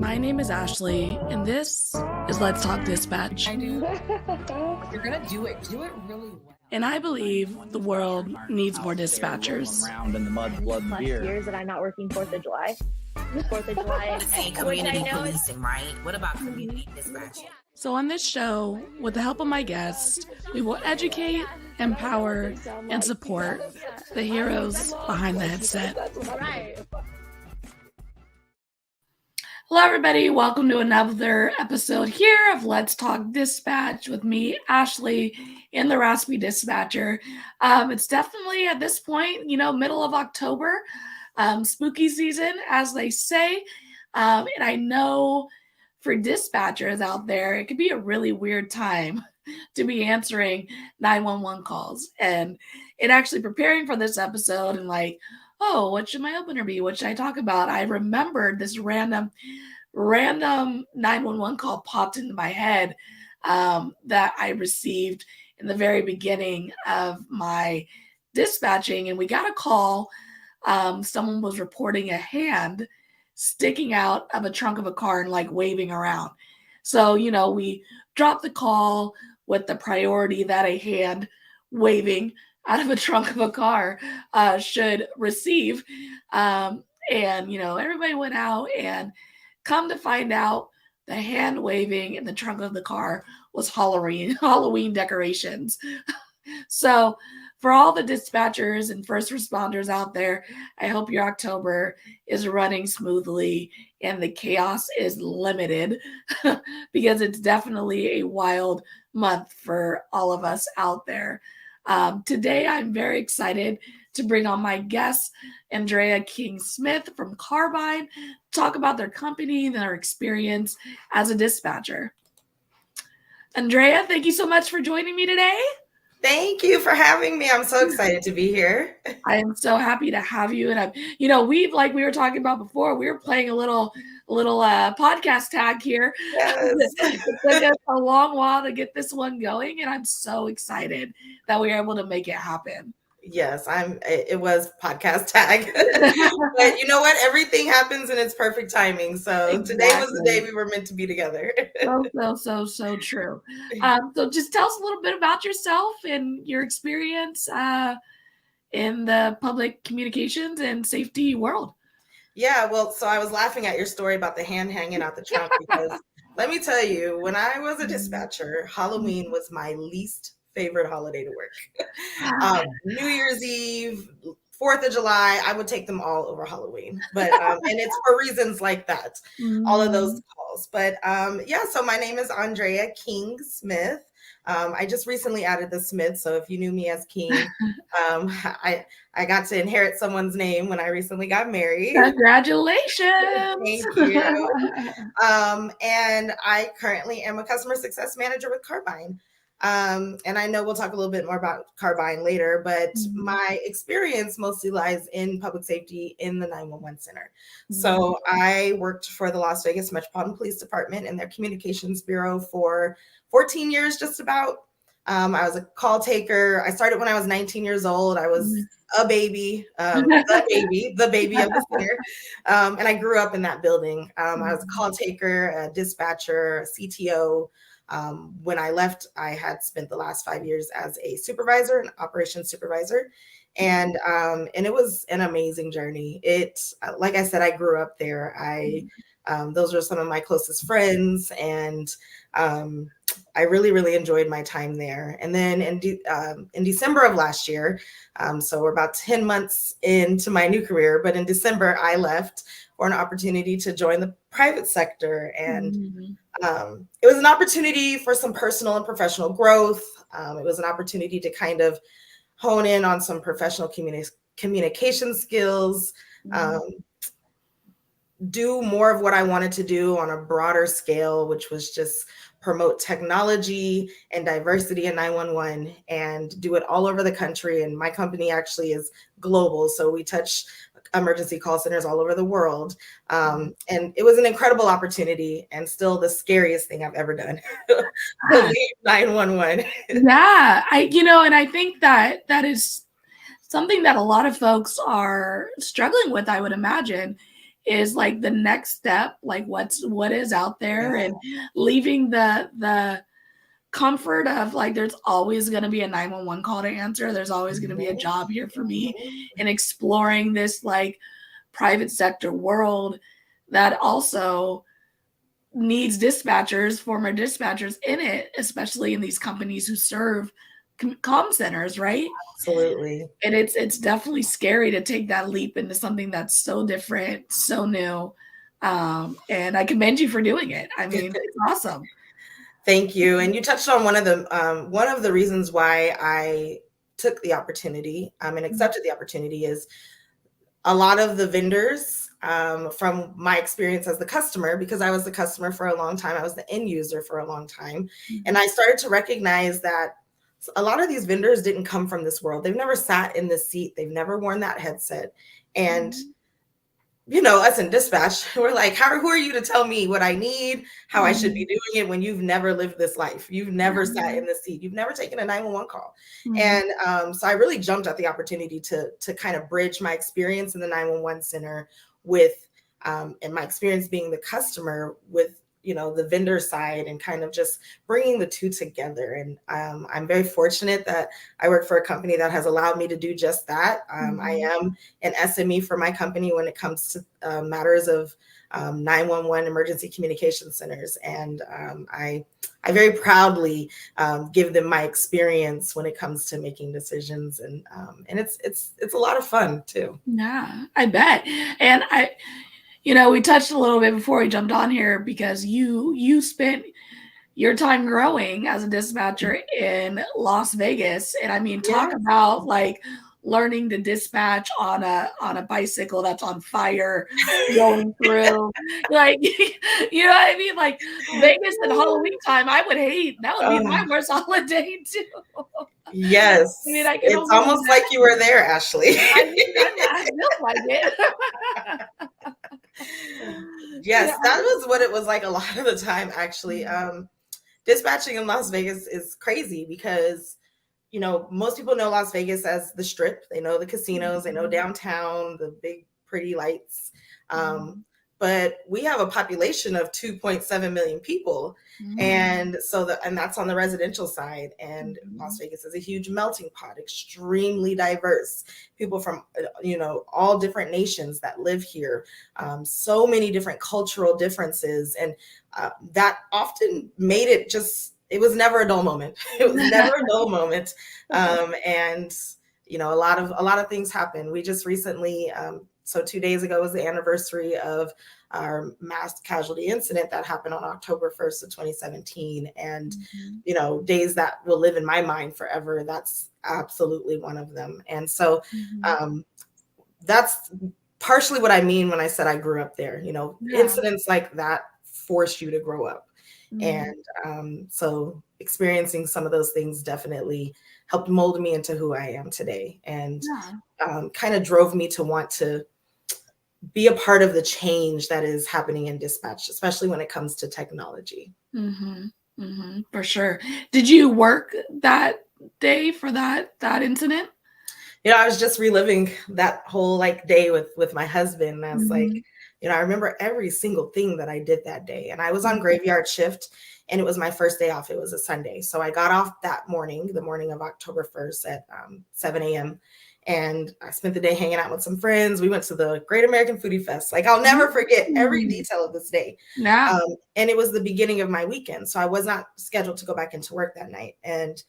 My name is Ashley, and this is Let's Talk Dispatch. I do. You're gonna do it. Do it really well. And I believe the world needs more dispatchers. Around in the mud, blood, and beer. Years that I'm not working 4th of July. 4th of July. Saying community policing, right? What about community dispatching? So on this show, with the help of my guests, we will educate, empower, and support the heroes behind the headset. Right. Hello, everybody. Welcome to another episode here of Let's Talk Dispatch with me, Ashley, and the Raspy Dispatcher. It's definitely at this point, middle of October, spooky season, as they say. And I know for dispatchers out there, it could be a really weird time to be answering 911 calls. And in actually preparing for this episode and oh, what should my opener be? What should I talk about? I remembered this random 911 call popped into my head that I received in the very beginning of my dispatching. And we got a call. Someone was reporting a hand sticking out of a trunk of a car and waving around. So, we dropped the call with the priority that a hand waving out of a trunk of a car should receive. And, everybody went out, and come to find out the hand waving in the trunk of the car was Halloween decorations. So for all the dispatchers and first responders out there, I hope your October is running smoothly and the chaos is limited because it's definitely a wild month for all of us out there. Today, I'm very excited to bring on my guest, Andrea King-Smith from Carbyne, talk about their company and their experience as a dispatcher. Andrea, thank you so much for joining me today. Thank you for having me. I'm so excited to be here. I am so happy to have you. And we've like we were talking about before, we were playing a little podcast tag here. Yes. It took us a long while to get this one going, and I'm so excited that we were able to make it happen. Yes, it was podcast tag. But you know what? Everything happens in its perfect timing. So exactly. Today was the day we were meant to be together. So true. So just tell us a little bit about yourself and your experience in the public communications and safety world. Yeah, well, so I was laughing at your story about the hand hanging out the trunk because let me tell you, when I was a dispatcher, Halloween was my least favorite holiday to work. New Year's Eve, 4th of July, I would take them all over Halloween. But and it's for reasons like that, all of those calls. But so my name is Andrea King-Smith. I just recently added the Smith, so if you knew me as King, I got to inherit someone's name when I recently got married. Congratulations! Thank you. And I currently am a customer success manager with Carbyne. And I know we'll talk a little bit more about Carbyne later, but my experience mostly lies in public safety in the 911 center. So I worked for the Las Vegas Metropolitan Police Department and their communications bureau for 14 years, just about. I was a call taker. I started when I was 19 years old. I was a baby, the baby of the center. And I grew up in that building. I was a call taker, a dispatcher, a CTO. When I left, I had spent the last 5 years as a supervisor, an operations supervisor. And it was an amazing journey. Like I said, I grew up there. Those were some of my closest friends, and I really, really enjoyed my time there. And then in December of last year, so we're about 10 months into my new career, but in December, I left for an opportunity to join the private sector. And it was an opportunity for some personal and professional growth. It was an opportunity to kind of hone in on some professional communication skills, do more of what I wanted to do on a broader scale, which was just promote technology and diversity in 911 and do it all over the country. And my company actually is global, so we touch emergency call centers all over the world. And it was an incredible opportunity and still the scariest thing I've ever done. To leave 911. Yeah, and I think that is something that a lot of folks are struggling with, I would imagine, is like the next step, like what is out there, and leaving the comfort of like there's always going to be a 911 call to answer. There's always going to be a job here for me, and exploring this like private sector world that also needs dispatchers, former dispatchers in it, especially in these companies who serve comm centers, right? Absolutely. And it's definitely scary to take that leap into something that's so different, so new. And I commend you for doing it. I mean, it's awesome. Thank you. And you touched on one of the reasons why I took the opportunity and accepted the opportunity is a lot of the vendors, from my experience as the customer, because I was the customer for a long time, I was the end user for a long time. And I started to recognize that a lot of these vendors didn't come from this world. They've never sat in this seat. They've never worn that headset. And you know, us in dispatch, we're like, who are you to tell me what I need, how I should be doing it when you've never lived this life? You've never sat in the seat. You've never taken a 911 call. And so I really jumped at the opportunity to kind of bridge my experience in the 911 center with, and my experience being the customer with, you know, the vendor side, and kind of just bringing the two together. And I'm very fortunate that I work for a company that has allowed me to do just that. I am an SME for my company when it comes to matters of 911 emergency communication centers. And I very proudly give them my experience when it comes to making decisions. And it's a lot of fun too. Yeah, I bet. And you know, we touched a little bit before we jumped on here, because you spent your time growing as a dispatcher in Las Vegas. And I mean, talk about like learning to dispatch on a bicycle that's on fire going through, like, you know what I mean? Like Vegas and Halloween time, I would hate. That would be my worst holiday too. Yes. I mean, it's almost like you were there, Ashley. I feel like it. Yes, that was what it was like a lot of the time, actually. Dispatching in Las Vegas is crazy because, you know, most people know Las Vegas as the Strip. They know the casinos, they know downtown, the big pretty lights. But we have a population of 2.7 million people. And so and that's on the residential side. And Las Vegas is a huge melting pot, extremely diverse. People from, you know, all different nations that live here. So many different cultural differences. And that often made it it was never a dull moment. It was never a dull moment. And, you know, a lot of things happen. We just recently, so 2 days ago was the anniversary of our mass casualty incident that happened on October 1st of 2017. And, you know, days that will live in my mind forever. That's absolutely one of them. And so that's partially what I mean when I said I grew up there. You know, incidents like that force you to grow up. And so experiencing some of those things definitely helped mold me into who I am today, and kind of drove me to want to be a part of the change that is happening in dispatch, especially when it comes to technology. For sure. Did you work that day for that incident? You know, I was just reliving that whole like day with my husband. And I was like, you know, I remember every single thing that I did that day. And I was on graveyard shift, and it was my first day off. It was a Sunday. So I got off that morning, the morning of October 1st at 7 a.m. And I spent the day hanging out with some friends. We went to the Great American Foodie Fest. Like, I'll never forget every detail of this day. And it was the beginning of my weekend. So I was not scheduled to go back into work that night. And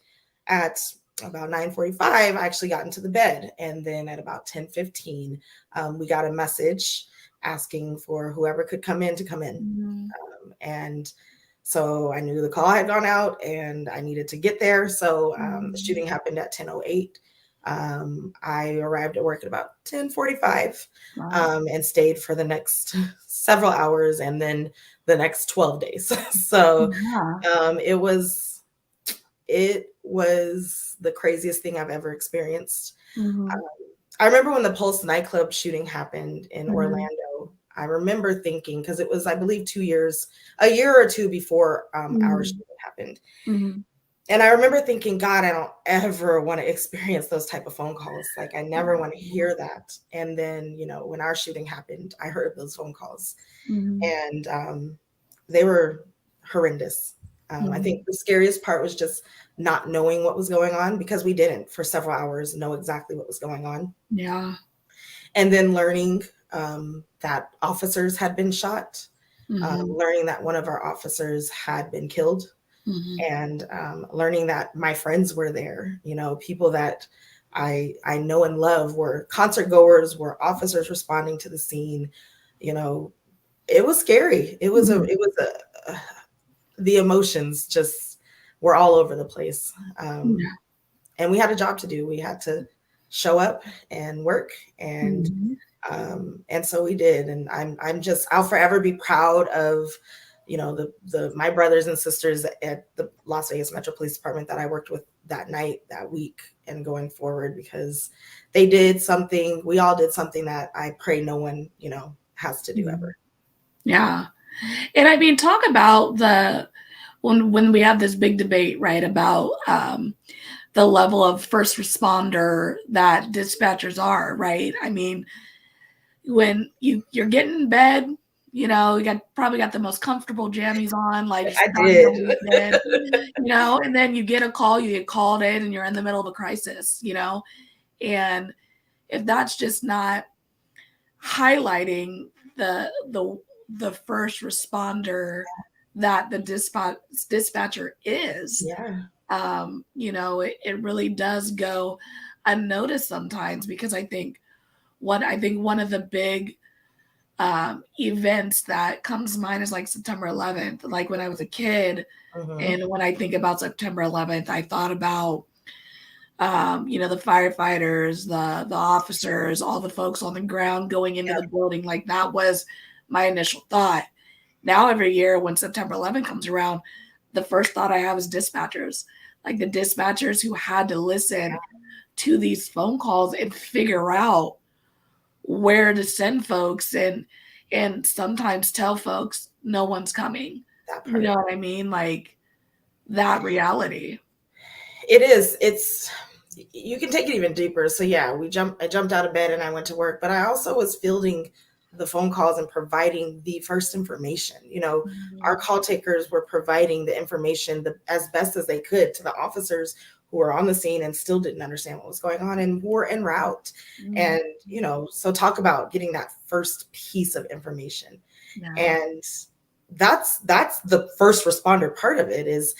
at about 9:45, I actually got into the bed. And then at about 10:15, we got a message asking for whoever could come in to come in. And so I knew the call had gone out and I needed to get there. So the shooting happened at 10:08. I arrived at work at about 10:45 and stayed for the next several hours, and then the next 12 days. So it was the craziest thing I've ever experienced. I remember when the Pulse nightclub shooting happened in Orlando. I remember thinking, because it was, I believe, a year or two before our shooting happened. And I remember thinking, God, I don't ever want to experience those type of phone calls. Like, I never want to hear that. And then, when our shooting happened, I heard those phone calls, Mhm. and they were horrendous. I Mhm. think the scariest part was just not knowing what was going on, because we didn't for several hours know exactly what was going on. Yeah. And then learning that officers had been shot, Mhm. learning that one of our officers had been killed, Mhm. and learning that my friends were there, people that I know and love were concert goers, were officers responding to the scene. It was scary. Mhm. The emotions just were all over the place. Yeah. And we had a job to do. We had to show up and work, and Mhm. and so we did. And I'll forever be proud of, the my brothers and sisters at the Las Vegas Metro Police Department that I worked with that night, that week, and going forward, because we all did something that I pray no one, has to do Mhm. ever. Yeah. And I mean, talk about when we have this big debate, right, about the level of first responder that dispatchers are, right? I mean, when you're getting in bed, probably got the most comfortable jammies on, like I starting your did. weekend, and then you get a call, you get called in, and you're in the middle of a crisis, and if that's just not highlighting the first responder that the dispatcher is, Yeah. it really does go unnoticed sometimes, because I think one of the big events that comes to mind is like September 11th. Like when I was a kid, Mhm. and when I think about September 11th, I thought about the firefighters, the officers, all the folks on the ground going into Yeah. the building. Like that was my initial thought. Now every year when September 11th comes around, the first thought I have is dispatchers, like the dispatchers who had to listen to these phone calls and figure out where to send folks, and sometimes tell folks no one's coming. That You part. know what I mean? Like that reality. It is. You can take it even deeper. So yeah, I jumped out of bed and I went to work, but I also was fielding the phone calls and providing the first information. Our Mhm. call takers were providing the information as best as they could to the officers who were on the scene and still didn't understand what was going on and were en route. Mhm. And, so talk about getting that first piece of information. Yeah. And that's the first responder part of it, is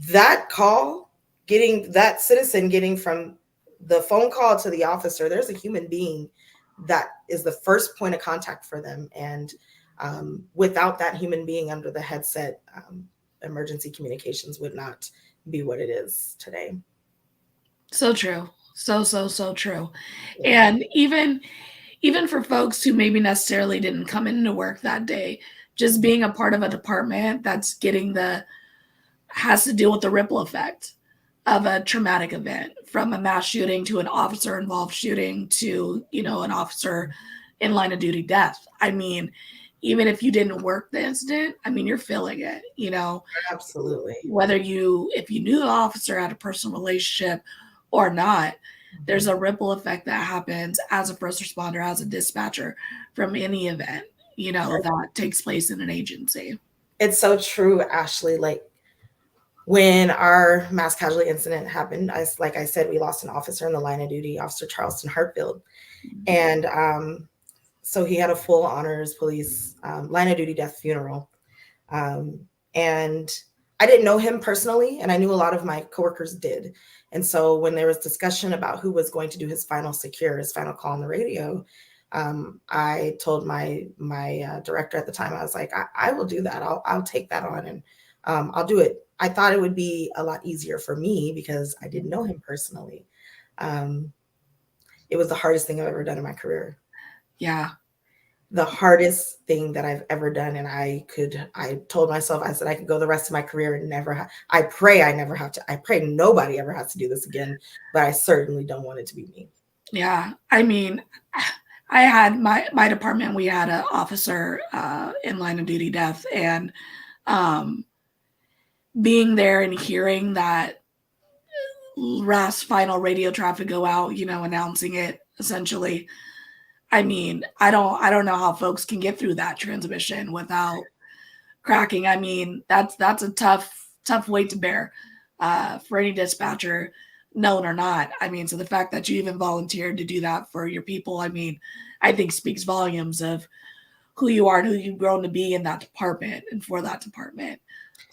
that call, getting that citizen getting from the phone call to the officer. There's a human being that is the first point of contact for them. And without that human being under the headset, emergency communications would not be what it is today. So true. So true. Yeah. And even for folks who maybe necessarily didn't come into work that day, just being a part of a department that's has to deal with the ripple effect of a traumatic event, from a mass shooting to an officer involved shooting to, an officer in line of duty death. I mean, even if you didn't work the incident, I mean, you're feeling it, Absolutely. if you knew the officer, had a personal relationship or not, there's Mhm. a ripple effect that happens as a first responder, as a dispatcher, from any event, that takes place in an agency. It's so true, Ashley. Like, when our mass casualty incident happened, like I said, we lost an officer in the line of duty, Officer Charleston Hartfield. And so he had a full honors police line of duty death funeral. Um, and I didn't know him personally, and I knew a lot of my coworkers did. And so when there was discussion about who was going to do his final call on the radio, I told my director at the time, I was like, I will do that. I'll take that on, and I'll do it. I thought it would be a lot easier for me because I didn't know him personally. Um, it was the hardest thing I've ever done in my career. Yeah. The hardest thing that I've ever done. And I told myself, I said, I could go the rest of my career and I pray I never have to, I pray nobody ever has to do this again, but I certainly don't want it to be me. Yeah. I mean, I had my department, we had an officer in line of duty death, and being there and hearing that last final radio traffic go out, announcing it essentially. I mean, I don't know how folks can get through that transmission without cracking. I mean, that's a tough weight to bear for any dispatcher, known or not. I mean, so the fact that you even volunteered to do that for your people, I mean, I think speaks volumes of who you are and who you've grown to be in that department and for that department.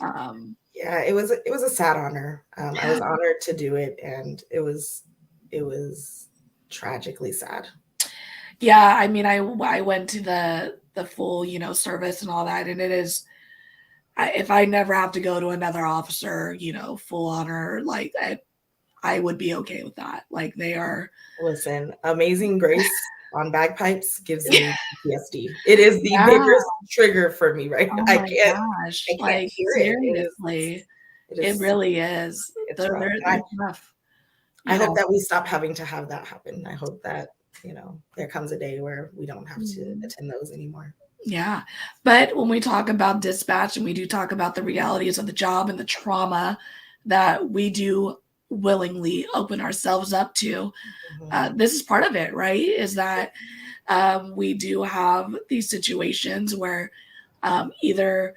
Yeah, it was a sad honor. I was honored to do it, and it was tragically sad. Yeah, I mean, I went to the full, service and all that, and it is. If I never have to go to another officer, full honor, like I would be okay with that. Like they are. Listen, Amazing Grace on bagpipes gives me PTSD. It is the biggest trigger for me right now. Oh my gosh! I can't hear seriously, it really is. It's rough. Rough. I hope that we stop having to have that happen. I hope that there comes a day where we don't have to attend those anymore. Yeah. But when we talk about dispatch and we do talk about the realities of the job and the trauma that we do willingly open ourselves up to, this is part of it, right? Is that we do have these situations where either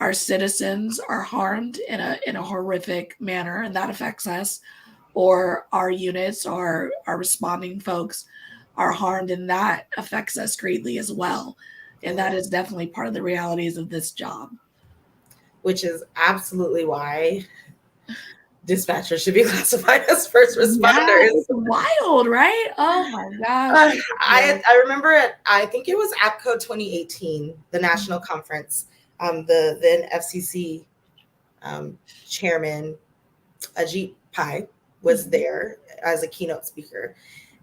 our citizens are harmed in a horrific manner, and that affects us, or our units or our responding folks are harmed, and that affects us greatly as well. And that is definitely part of the realities of this job. Which is absolutely why dispatchers should be classified as first responders. Yeah, it's wild, right? Oh my gosh. I remember I think it was APCO 2018, the national conference. The then FCC chairman, Ajit Pai, was there as a keynote speaker.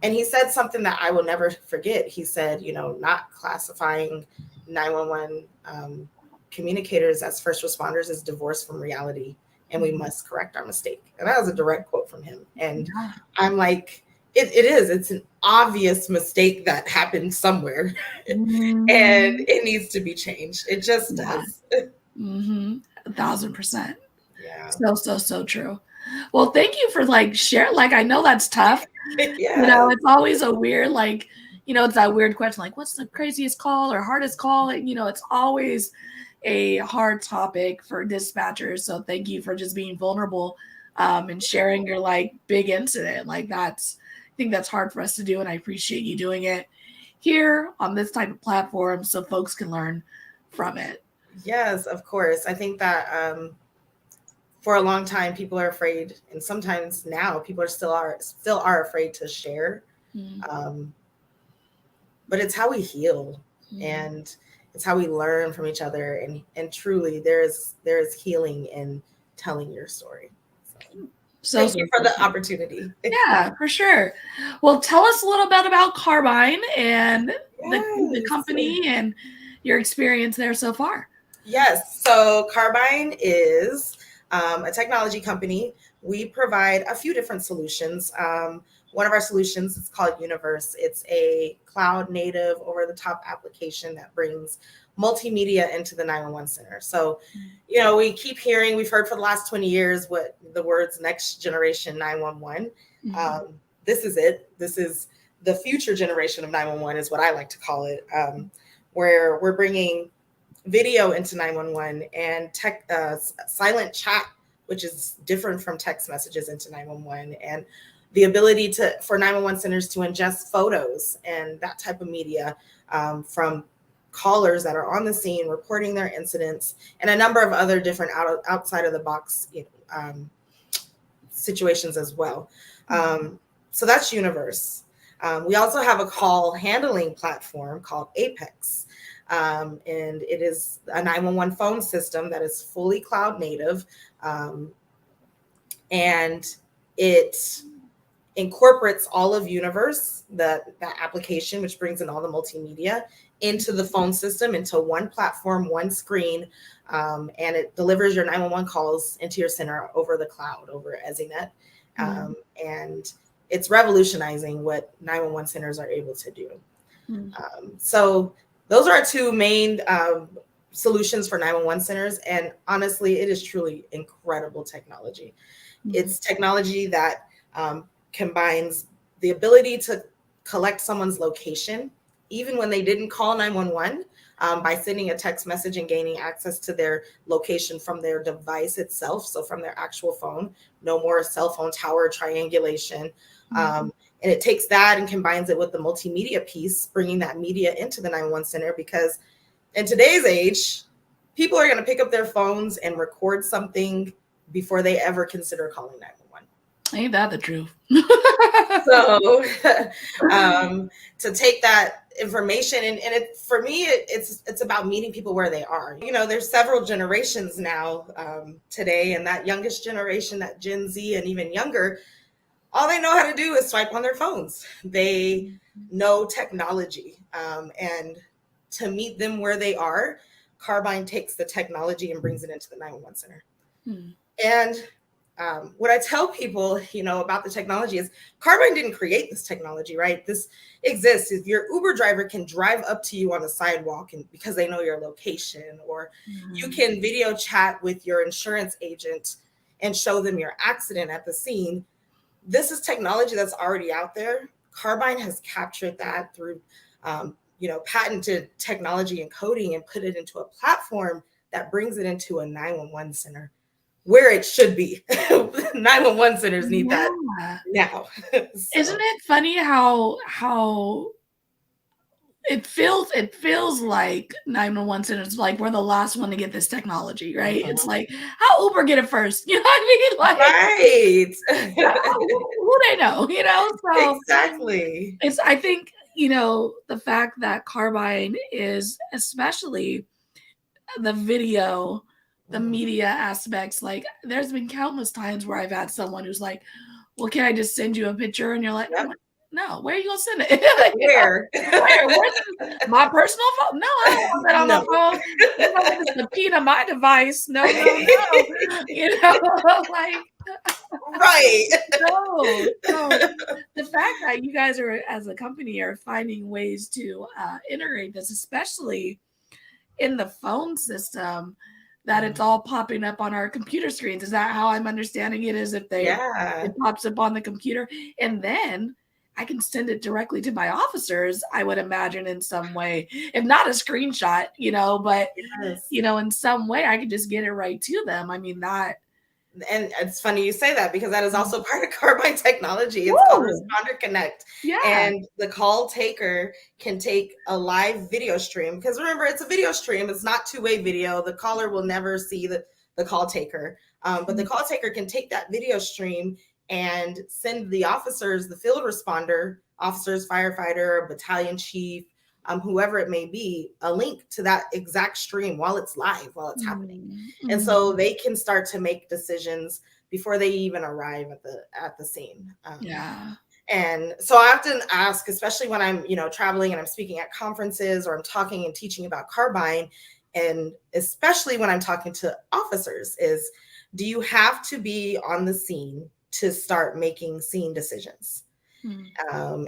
And he said something that I will never forget. He said, not classifying 911 communicators as first responders is divorce from reality, and we must correct our mistake. And that was a direct quote from him. And I'm like, it is. It's an obvious mistake that happened somewhere, and it needs to be changed. It just does. 1,000%. Yeah. So true. Well, thank you for sharing. I know that's tough. Yeah. It's always a weird, it's that weird question, what's the craziest call or hardest call? It's always a hard topic for dispatchers. So thank you for just being vulnerable and sharing your big incident. I think that's hard for us to do. And I appreciate you doing it here on this type of platform so folks can learn from it. Yes, of course. I think that for a long time, people are afraid, and sometimes now people still are afraid to share. But it's how we heal, and it's how we learn from each other, and truly, there is healing in telling your story. So thank you for the opportunity. Yeah, for sure. Well, tell us a little bit about Carbyne and the company and your experience there so far. Yes. So Carbyne is a technology company. We provide a few different solutions. One of our solutions is called Universe. It's a cloud native over-the-top application that brings multimedia into the 911 center. So, we've heard for the last 20 years what the words next generation 911. This is it. This is the future generation of 911 is what I like to call it, where we're bringing video into 911 and silent chat, which is different from text messages, into 911, and the ability for 911 centers to ingest photos and that type of media from callers that are on the scene reporting their incidents, and a number of other different outside of the box situations as well. So that's Universe. We also have a call handling platform called Apex. And it is a 911 phone system that is fully cloud native. And it incorporates all of Universe, that application, which brings in all the multimedia, into the phone system, into one platform, one screen. And it delivers your 911 calls into your center over the cloud, over Ezinet. And it's revolutionizing what 911 centers are able to do. So those are our two main solutions for 911 centers. And honestly, it is truly incredible technology. It's technology that combines the ability to collect someone's location, even when they didn't call 911, by sending a text message and gaining access to their location from their device itself. So from their actual phone, no more cell phone tower triangulation. And it takes that and combines it with the multimedia piece, bringing that media into the 911 center, because in today's age, people are going to pick up their phones and record something before they ever consider calling 911. Ain't that the truth? So to take that information and it, for me, it's about meeting people where they are. You know, there's several generations now today, and that youngest generation, that Gen Z and even younger, all they know how to do is swipe on their phones. They know technology, and to meet them where they are, Carbyne takes the technology and brings it into the 911 center. And what I tell people, you know, about the technology is Carbyne didn't create this technology, right? This exists. If your Uber driver can drive up to you on the sidewalk and because they know your location, or you can video chat with your insurance agent and show them your accident at the scene. This is technology that's already out there. Carbyne has captured that through, patented technology and coding and put it into a platform that brings it into a 911 center where it should be. 911 centers need that now. So. Isn't it funny how it feels like 911 centers, like we're the last one to get this technology, right? It's like, how Uber get it first? You know what I mean? Like, right. who they know, you know? So exactly. I think, you know, the fact that Carbyne is, especially the video, the media aspects, like there's been countless times where I've had someone who's like, well, can I just send you a picture? And you're like, no, where are you gonna send it? Where? Where's my personal phone? No, I don't want that on my phone. You know, it's the pin of my device. No. You know, like right. no. So the fact that you guys are, as a company, are finding ways to integrate this, especially in the phone system, that it's all popping up on our computer screens. Is that how I'm understanding it? Is if it pops up on the computer, and then I can send it directly to my officers, I would imagine, in some way, if not a screenshot, you know, but you know, in some way I could just get it right to them. I mean, that. And it's funny you say that, because that is also part of Carbyne technology. It's called Responder Connect. And the call taker can take a live video stream, because remember, it's a video stream. It's not two-way video. The caller will never see the call taker. But the call taker can take that video stream and send the officers, the field responder, officers, firefighter, battalion chief, whoever it may be, a link to that exact stream while it's live, while it's happening. And so they can start to make decisions before they even arrive at the scene. And so I often ask, especially when I'm, you know, traveling and I'm speaking at conferences, or I'm talking and teaching about Carbyne, and especially when I'm talking to officers, is, do you have to be on the scene to start making scene decisions?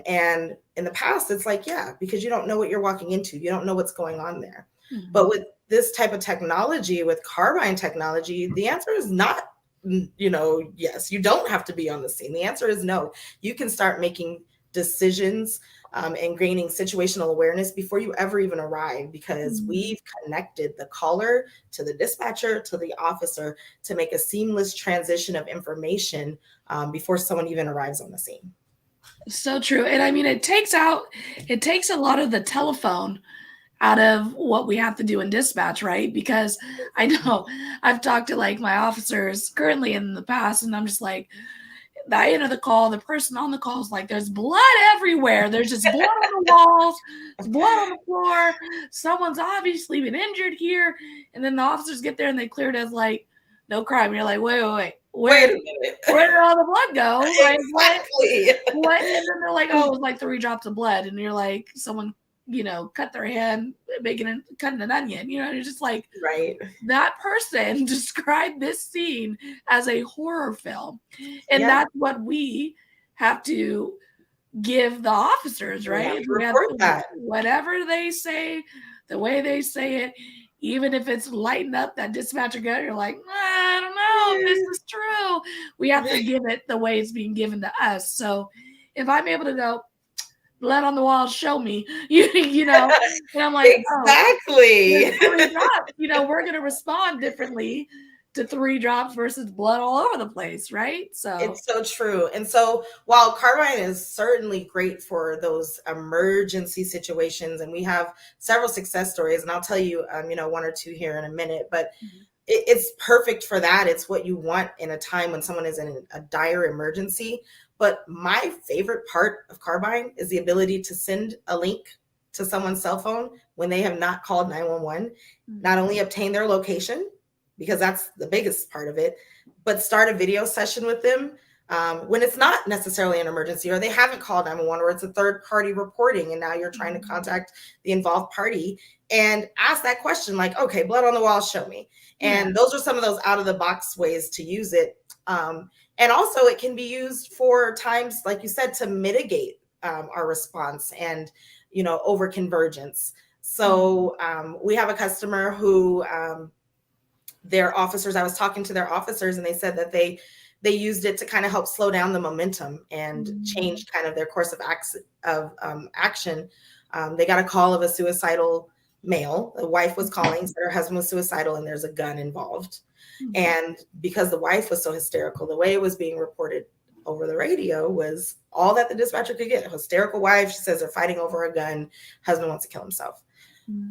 And in the past, it's like, because you don't know what you're walking into. You don't know what's going on there. But with this type of technology, with Carbyne technology, the answer is not, you know, yes, you don't have to be on the scene. The answer is no. You can start making decisions and gaining situational awareness before you ever even arrive, because we've connected the caller to the dispatcher to the officer to make a seamless transition of information before someone even arrives on the scene. So true. And I mean, it takes a lot of the telephone out of what we have to do in dispatch, right? Because I know I've talked to like my officers currently in the past, and I'm just like, I enter the call, the person on the call is like, there's blood everywhere. There's just blood on the walls, there's blood on the floor. Someone's obviously been injured here. And then the officers get there and they clear it as like, no crime. And you're like, wait. Where did all the blood go? Like, exactly. what? And then they're like, oh, it was like 3 drops of blood. And you're like, someone, you know, cut their hand cutting an onion. You know, you're just like, right. That person described this scene as a horror film. And that's what we have to give the officers, right? We have to report that. Whatever they say, the way they say it, even if it's lighting up that dispatcher gun, you're like, I don't know if this is true. We have to give it the way it's being given to us. So if I'm able to go, blood on the wall, show me, you know, and I'm like, exactly. oh, 3 drops, you know, we're going to respond differently to 3 drops versus blood all over the place, right? So it's so true. And so while Carbyne is certainly great for those emergency situations, and we have several success stories, and I'll tell you, you know, 1 or 2 here in a minute, but it's perfect for that. It's what you want in a time when someone is in a dire emergency. But my favorite part of Carbyne is the ability to send a link to someone's cell phone when they have not called 911, not only obtain their location, because that's the biggest part of it, but start a video session with them when it's not necessarily an emergency, or they haven't called 911, or it's a third party reporting, and now you're trying to contact the involved party and ask that question like, okay, blood on the wall, show me. And those are some of those out of the box ways to use it. And also it can be used for times, like you said, to mitigate our response and, you know, over convergence. So we have a customer who their officers, I was talking to their officers, and they said that they used it to kind of help slow down the momentum and change kind of their course of action. They got a call of a suicidal male. The wife was calling, said her husband was suicidal and there's a gun involved. And because the wife was so hysterical, the way it was being reported over the radio was all that the dispatcher could get. Hysterical wife, she says they're fighting over a gun, husband wants to kill himself.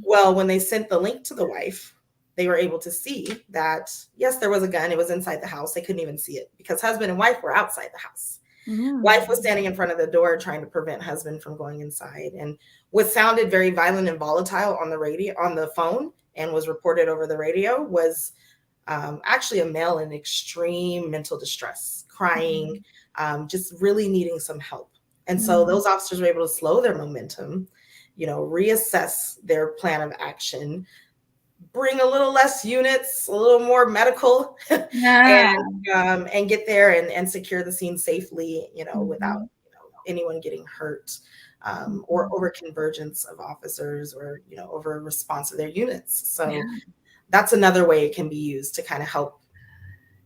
Well, when they sent the link to the wife, they were able to see that, yes, there was a gun. It was inside the house. They couldn't even see it because husband and wife were outside the house. Wife was standing in front of the door trying to prevent husband from going inside. And what sounded very violent and volatile on the radio, on the phone, and was reported over the radio was actually a male in extreme mental distress, crying, just really needing some help. And so those officers were able to slow their momentum, you know, reassess their plan of action, bring a little less units, a little more medical, and get there and secure the scene safely, you know, without, you know, anyone getting hurt, or over convergence of officers, or, you know, over response of their units. So that's another way it can be used to kind of help.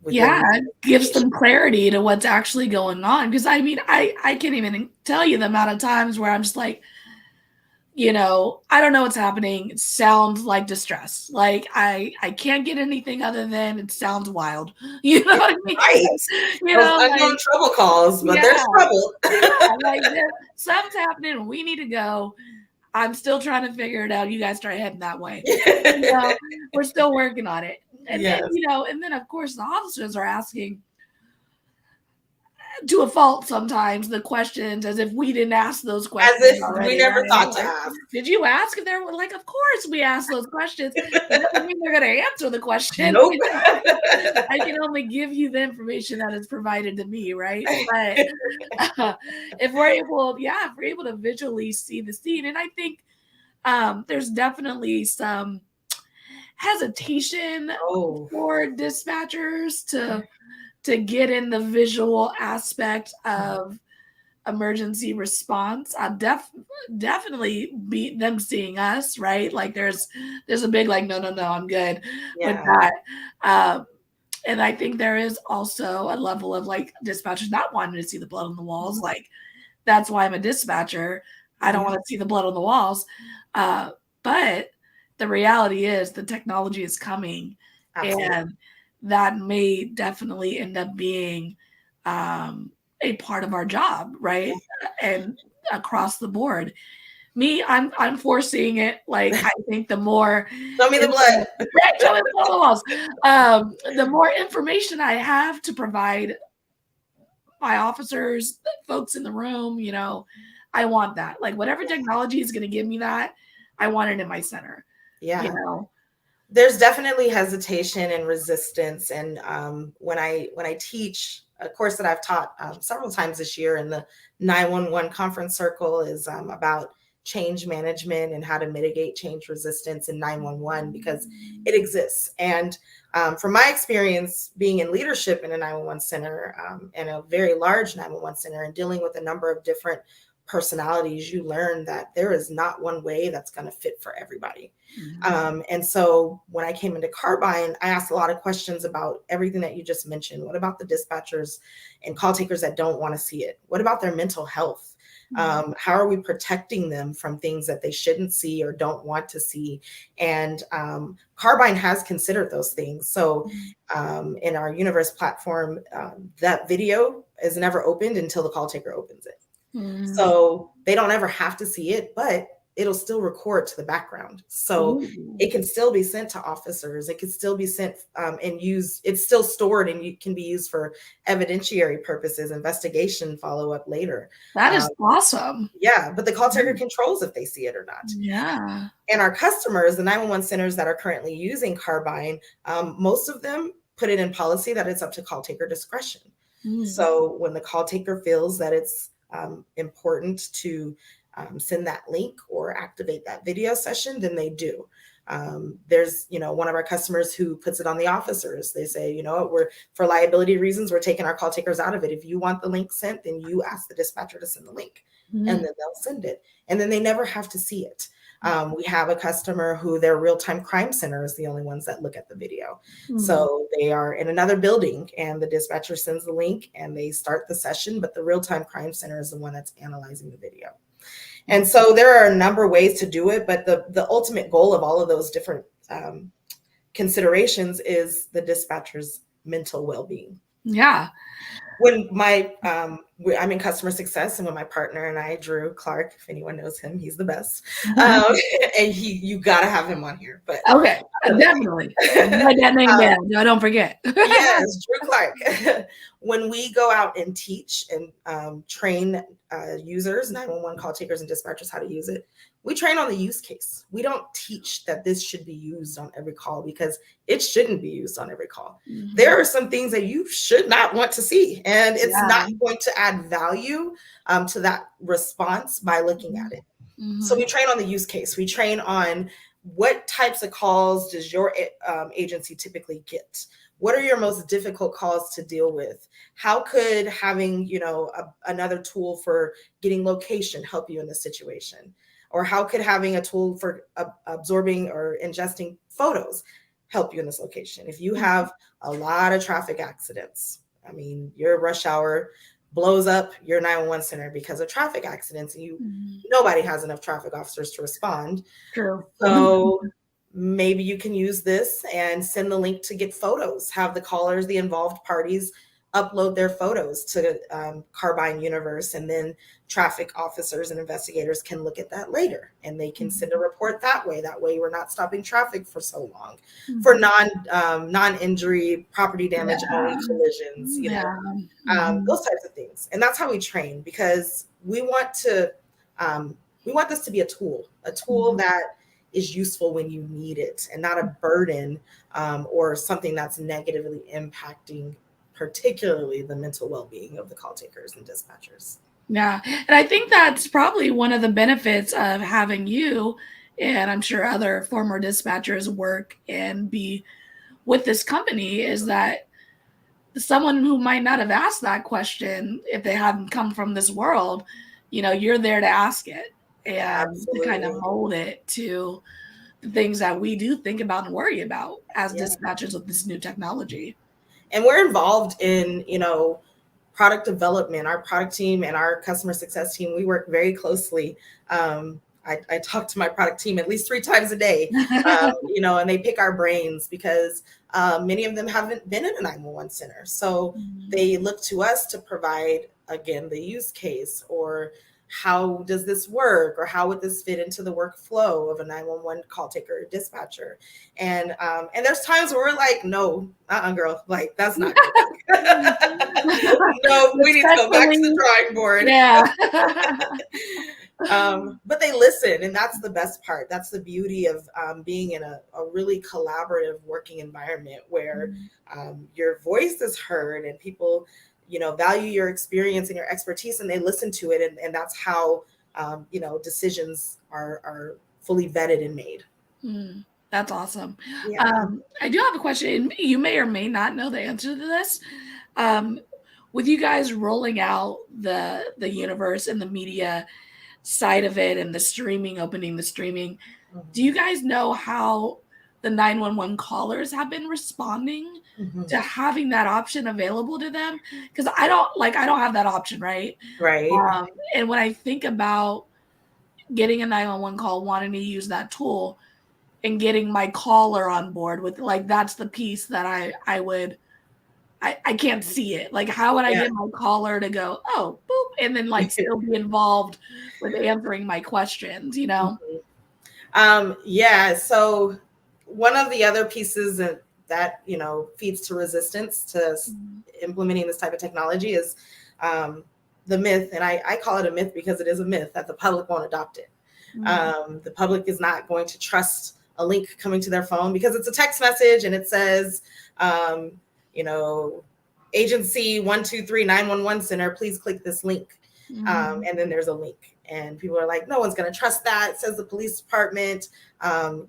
It gives them clarity to what's actually going on. Because I mean, I can't even tell you the amount of times where I'm just like, you know, I don't know what's happening. It sounds like distress. Like I can't get anything other than it sounds wild. You know what I mean? Right. You know, unknown like, trouble calls, but there's trouble. like something's happening. We need to go. I'm still trying to figure it out. You guys start heading that way. You know, we're still working on it. And then, you know, and then of course the officers are asking, to a fault sometimes, the questions as if we didn't ask those questions. As if already, we never right? thought to Like, ask. Did you ask if they're like, of course we asked those questions. It doesn't mean they're going to answer the question. Nope. I can only give you the information that is provided to me, right? But if we're able to visually see the scene, and I think there's definitely some hesitation for dispatchers to get in the visual aspect of emergency response. I'll definitely be them seeing us, right? Like there's a big like, no, I'm good with that. And I think there is also a level of like dispatchers not wanting to see the blood on the walls. Like that's why I'm a dispatcher. I don't want to see the blood on the walls. But the reality is the technology is coming. Absolutely. And that may definitely end up being a part of our job, right? And across the board. Me, I'm foreseeing it. Like I think the more show me the blood. Right, show me the blood on the walls. The more information I have to provide my officers, folks in the room, you know, I want that. Like whatever technology is going to give me that, I want it in my center. Yeah. You know? There's definitely hesitation and resistance. And when I teach a course that I've taught several times this year in the 911 conference circle is about change management and how to mitigate change resistance in 911 because it exists. And from my experience being in leadership in a 911 center and a very large 911 center and dealing with a number of different personalities, you learn that there is not one way that's going to fit for everybody. Mm-hmm. And so when I came into Carbyne, I asked a lot of questions about everything that you just mentioned. What about the dispatchers and call takers that don't want to see it? What about their mental health? How are we protecting them from things that they shouldn't see or don't want to see? And Carbyne has considered those things. So in our Universe platform, that video is never opened until the call taker opens it. So they don't ever have to see it, but it'll still record to the background. So it can still be sent to officers. It can still be sent and used. It's still stored and it can be used for evidentiary purposes, investigation, follow-up later. That is awesome. Yeah, but the call taker controls if they see it or not. Yeah. And our customers, the 911 centers that are currently using Carbyne, most of them put it in policy that it's up to call taker discretion. So when the call taker feels that it's important to send that link or activate that video session, then they do. There's, one of our customers who puts it on the officers. They say, you know what, we're, for liability reasons, we're taking our call takers out of it. If you want the link sent, then you ask the dispatcher to send the link and then they'll send it. And then they never have to see it. We have a customer who their real-time crime center is the only ones that look at the video. So they are in another building and the dispatcher sends the link and they start the session, but the real-time crime center is the one that's analyzing the video. And so there are a number of ways to do it, but the ultimate goal of all of those different considerations is the dispatcher's mental well-being. Yeah. When I'm in customer success, and when my partner and I, Drew Clark, if anyone knows him, he's the best. And you gotta have him on here. But okay, definitely. Write that name down. No, don't forget. Yes, Drew Clark. When we go out and teach and train users, 911 call takers and dispatchers how to use it, we train on the use case. We don't teach that this should be used on every call because it shouldn't be used on every call. There are some things that you should not want to see, and it's not going to add value to that response by looking at it. So we train on the use case. We train on what types of calls does your agency typically get? What are your most difficult calls to deal with? How could having, another tool for getting location help you in this situation? Or how could having a tool for absorbing or ingesting photos help you in this location? If you have a lot of traffic accidents, your rush hour blows up your 911 center because of traffic accidents, and nobody has enough traffic officers to respond. True. So maybe you can use this and send the link to get photos, have the callers, the involved parties upload their photos to Carbyne Universe, and then traffic officers and investigators can look at that later and they can send a report that way. That way we're not stopping traffic for so long for non-injury, property damage, only collisions, those types of things. And that's how we train, because we want this to be a tool that is useful when you need it and not a burden or something that's negatively impacting particularly the mental well-being of the call takers and dispatchers. Yeah. And I think that's probably one of the benefits of having you, and I'm sure other former dispatchers work and be with this company, is that someone who might not have asked that question if they hadn't come from this world, you're there to ask it and to kind of mold it to the things that we do think about and worry about as dispatchers with this new technology. And we're involved in, product development. Our product team and our customer success team, we work very closely. I talk to my product team at least 3 times a day, and they pick our brains because many of them haven't been in a 911 center. So they look to us to provide, again, the use case, or how does this work, or how would this fit into the workflow of a 911 call taker or dispatcher? And there's times where we're like, no, girl, like that's not good. No, we need to go back to the drawing board. Yeah. But they listen, and that's the best part. That's the beauty of being in a really collaborative working environment where your voice is heard and people value your experience and your expertise, and they listen to it. And that's how, decisions are fully vetted and made. That's awesome. Yeah. I do have a question. You may or may not know the answer to this. with you guys rolling out the universe and the media side of it and the streaming, opening the streaming, do you guys know how the 911 callers have been responding to having that option available to them? Because I don't have that option, right? Right. And when I think about getting a 911 call, wanting to use that tool and getting my caller on board with, like, that's the piece that I can't see it. Like, how would I get my caller to go, oh, boop, and then like still be involved with answering my questions, you know? Yeah. So one of the other pieces that you know, feeds to resistance to implementing this type of technology is the myth, and I call it a myth because it is a myth, that the public won't adopt it. The public is not going to trust a link coming to their phone because it's a text message and it says, you know, agency 123 911 center, please click this link. And then there's a link, and people are like, no one's going to trust that. It says the police department.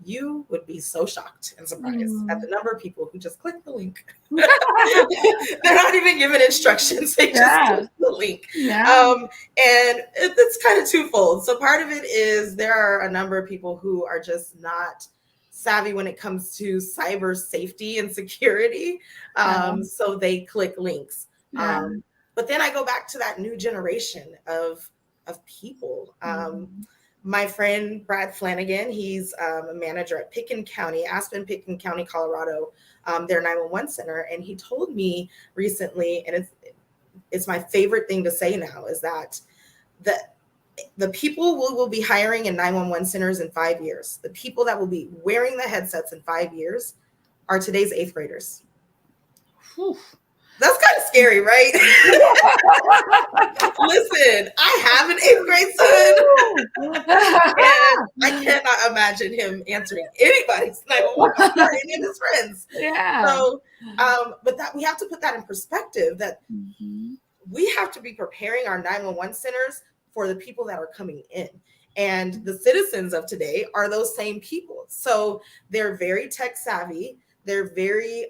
You would be so shocked and surprised at the number of people who just click the link. They're not even given instructions. They just click the link. And it's kind of twofold. So part of it is there are a number of people who are just not savvy when it comes to cyber safety and security. So they click links. But then I go back to that new generation of people. My friend Brad Flanagan, he's a manager at Aspen-Pitkin County, Colorado, their 911 center. And he told me recently, and it's my favorite thing to say now, is that the people will be hiring in 911 centers in 5 years, the people that will be wearing the headsets in 5 years are today's 8th graders. Whew. That's kind of scary, right? Listen, I have an 8th grade son, and I cannot imagine him answering anybody's 911 or any of his friends. So, but that we have to put that in perspective, that we have to be preparing our 911 centers for the people that are coming in. And the citizens of today are those same people. So they're very tech savvy. They're very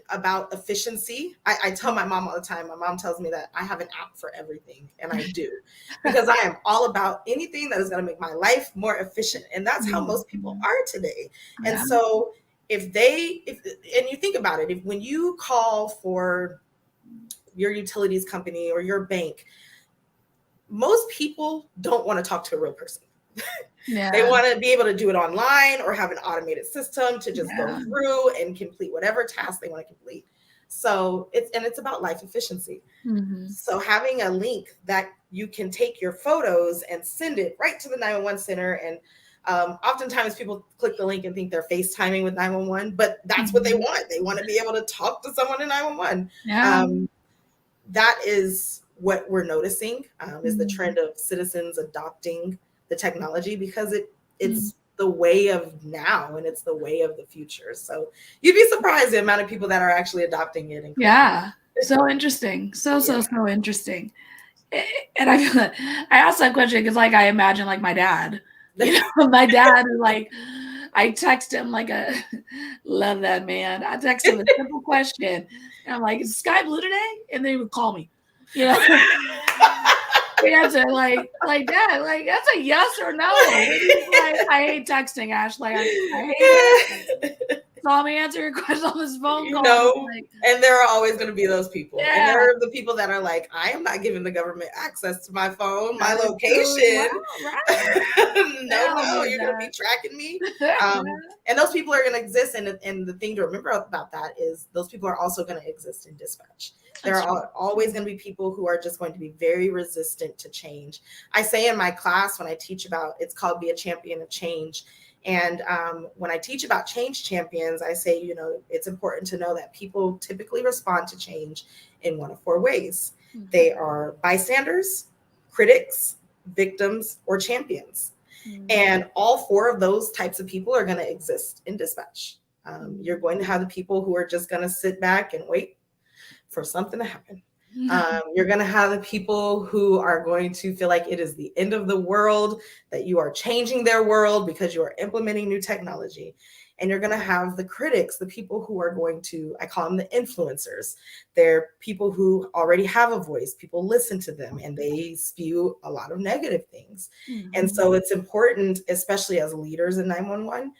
about efficiency. I tell my mom all the time, my mom tells me that I have an app for everything, and I do, because I am all about anything that is going to make my life more efficient. And that's how most people are today. And so if you think about it, when you call for your utilities company or your bank, most people don't want to talk to a real person. They want to be able to do it online or have an automated system to just go through and complete whatever task they want to complete. So it's about life efficiency. So having a link that you can take your photos and send it right to the 911 center, and oftentimes people click the link and think they're FaceTiming with 911, but that's what they want. They want to be able to talk to someone in 911. That is what we're noticing, is the trend of citizens adopting the technology, because it's the way of now and it's the way of the future. So you'd be surprised the amount of people that are actually adopting it. So interesting. So interesting. And I asked that question because, like, I imagine, like, my dad, you know, my dad is like, I text him like love that man. I text him a simple question, and I'm like, is the sky blue today? And then he would call me, you know. Answer like that, like, that's a yes or no. Like, I hate texting, Ashley. I hate it. Saw me answer your question on this phone call. Like, and there are always going to be those people. And there are the people that are like, I am not giving the government access to my phone, my location. No, you're going to be tracking me. And those people are going to exist. And the thing to remember about that is those people are also going to exist in dispatch. There are always going to be people who are just going to be very resistant to change. I say in my class, when I teach about, it's called Be a Champion of Change. And when I teach about change champions, I say, you know, it's important to know that people typically respond to change in one of 4 ways. They are bystanders, critics, victims, or champions. And all 4 of those types of people are going to exist in dispatch. You're going to have the people who are just going to sit back and wait for something to happen. You're going to have the people who are going to feel like it is the end of the world, that you are changing their world because you are implementing new technology. And you're going to have the critics, the people who are going to, I call them the influencers. They're people who already have a voice. People listen to them and they spew a lot of negative things. And so it's important, especially as leaders in 911,